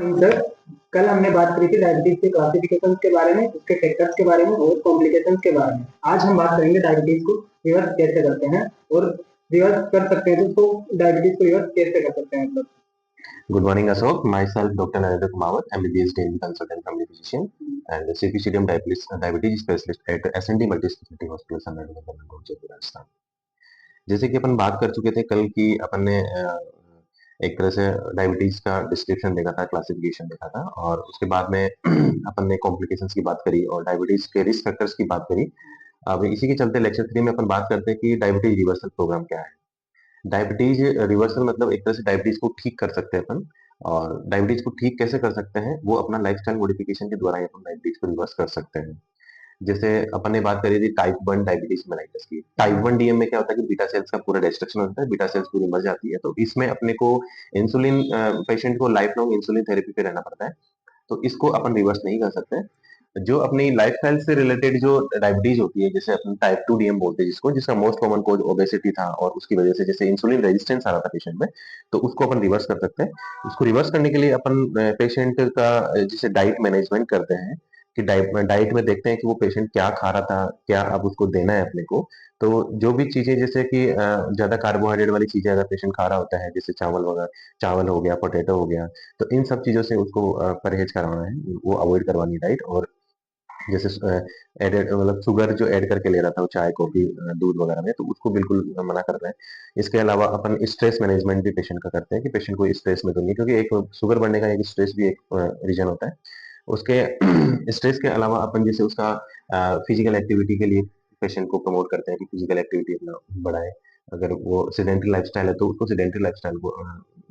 Sir, कल हमने बात करी थी डायबिटीज के क्लासिफिकेशन के बारे में, उसके फैक्टर्स के बारे में और कॉम्प्लिकेशंस के बारे में। आज हम बात करेंगे डायबिटीज को रिवर्स कैसे करते हैं और रिवर्स कर सकते हैं तो डायबिटीज को रिवर्स कैसे कर सकते हैं मतलब। Good morning, Ashok. Myself, Dr. Narendra Kumawat, MBBS Daily Consultant Family Physician and CPCDM diabetes specialist at S&D Multi-Specialty Hospital, Sandargarh, Jaipur, Rajasthan. जैसे कि अपन बात कर चुके थे कल की अपन ने एक तरह से डायबिटीज का डिस्क्रिप्शन देखा था, क्लासिफिकेशन देखा था और उसके बाद में अपन ने कॉम्प्लिकेशंस की बात करी और डायबिटीज के रिस्क फैक्टर्स की बात करी। अब इसी के चलते लेक्चर 3 में अपन बात करते हैं कि डायबिटीज रिवर्सल प्रोग्राम क्या है। डायबिटीज रिवर्सल मतलब एक तरह से डायबिटीज को ठीक कर सकते हैं अपन। और डायबिटीज को ठीक कैसे कर सकते हैं, वो अपना लाइफस्टाइल मॉडिफिकेशन के द्वारा ही अपन डायबिटीज को रिवर्स कर सकते हैं। जैसे अपन ने बात करी थी टाइप 1 डायबिटीज मेलाइटस की। टाइप 1 डीएम में क्या होता है कि बीटा सेल्स का पूरा डिस्ट्रक्शन होता है, बीटा सेल्स पूरी मर जाती है। तो इसमें अपने को इंसुलिन पेशेंट को लाइफ लॉन्ग इंसुलिन थेरेपी पे रहना पड़ता है। तो इसको अपन रिवर्स नहीं कर सकते। जो अपनी लाइफस्टाइल से रिलेटेड जो डायबिटीज होती है, जैसे अपन टाइप 2 डीएम बोलते हैं जिसको, जिसका मोस्ट कॉमन कॉज ओबेसिटी था और उसकी वजह से जैसे इंसुलिन रेजिस्टेंस आ रहा था पेशेंट में, तो उसको अपन रिवर्स कर सकते हैं। उसको रिवर्स करने के लिए अपन पेशेंट का जैसे डाइट मैनेजमेंट करते हैं कि डाइट में देखते हैं कि वो पेशेंट क्या खा रहा था, क्या अब उसको देना है अपने को। तो जो भी चीजें जैसे कि ज्यादा कार्बोहाइड्रेट वाली चीजें अगर पेशेंट खा रहा होता है, जैसे चावल वगैरह, चावल हो गया, पोटैटो हो गया, तो इन सब चीजों से उसको परहेज करवाना है, वो अवॉइड करवानी है डाइट। और जैसे एडेड मतलब शुगर जो ऐड करके ले रहा था वो चाय कॉफी दूध वगैरह में, तो उसको बिल्कुल मना कर रहे हैं। इसके अलावा अपन स्ट्रेस मैनेजमेंट भी पेशेंट का करते हैं कि पेशेंट को स्ट्रेस में तो नहीं, क्योंकि एक शुगर बढ़ने का एक स्ट्रेस भी एक रीजन होता है उसके। स्ट्रेस के अलावा अपन जैसे उसका फिजिकल एक्टिविटी के लिए पेशेंट को प्रमोट करते हैं कि फिजिकल एक्टिविटी अपना बढ़ाए। अगर वो सेडेंटरी लाइफस्टाइल है तो उसको सेडेंटरी लाइफस्टाइल को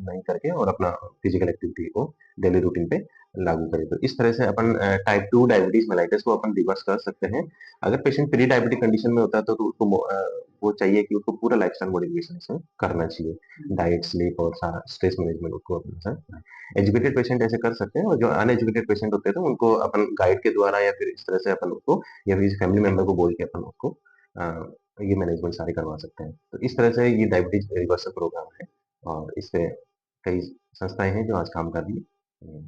नहीं करके और अपना फिजिकल एक्टिविटी को डेली रूटीन पे लागू करें। तो इस तरह से अपन टाइप 2 डायबिटीज मेलाइटिस को अपन रिवर्स कर सकते हैं। अगर पेशेंट प्री डायबिटिक कंडीशन में होता है तो उसको वो चाहिए कि उसको पूरा लाइफस्टाइल मॉडिफिकेशन इसमें करना चाहिए, डाइट, स्लीप और सारा स्ट्रेस मैनेजमेंट उसको अपना। एजुकेटेड पेशेंट ऐसे कर सकते हैं और जो अनएजुकेटेड पेशेंट होते हैं तो उनको अपन गाइड के द्वारा या फिर इस तरह से अपन उसको या फिर फैमिली मेंबर को बोल के अपन उसको ये मैनेजमेंट सारे करवा सकते हैं। तो इस तरह से ये डायबिटीज रिवर्सल प्रोग्राम है और इस पे कई संस्थाएं हैं जो आज काम कर रही है।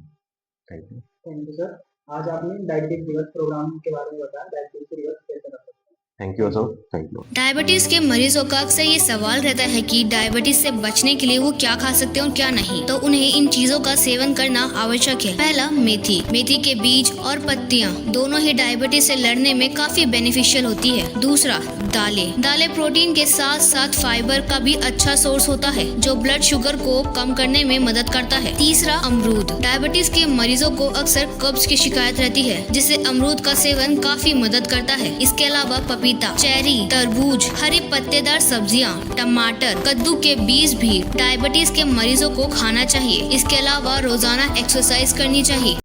Thank you. Thank you sir. आज आपने डायबिटीज रिवर्स प्रोग्राम के बारे में बताया, डायबिटीज को रिवर्स कैसे कर सकते हैं। Thank you Ashok, thank you. Diabetes के मरीजों का अक्सर ये सवाल रहता है कि डायबिटीज से बचने के लिए वो क्या खा सकते हैं और क्या नहीं। तो उन्हें इन चीजों का सेवन करना आवश्यक है। पहला, मेथी। मेथी के बीज और पत्तियां दोनों ही डायबिटीज से लड़ने में काफी बेनिफिशियल होती है। दूसरा, दालें। दालें प्रोटीन के साथ साथ फाइबर का भी अच्छा सोर्स होता है जो ब्लड शुगर को कम करने में मदद करता है। तीसरा, अमरूद। डायबिटीज के मरीजों को अक्सर कब्ज की शिकायत रहती है, जिससे अमरूद का सेवन काफी मदद करता है। इसके अलावा पपीता, चेरी, तरबूज, हरी पत्तेदार सब्जियां, टमाटर, कद्दू के बीज भी डायबिटीज के मरीजों को खाना चाहिए। इसके अलावा रोजाना एक्सरसाइज करनी चाहिए।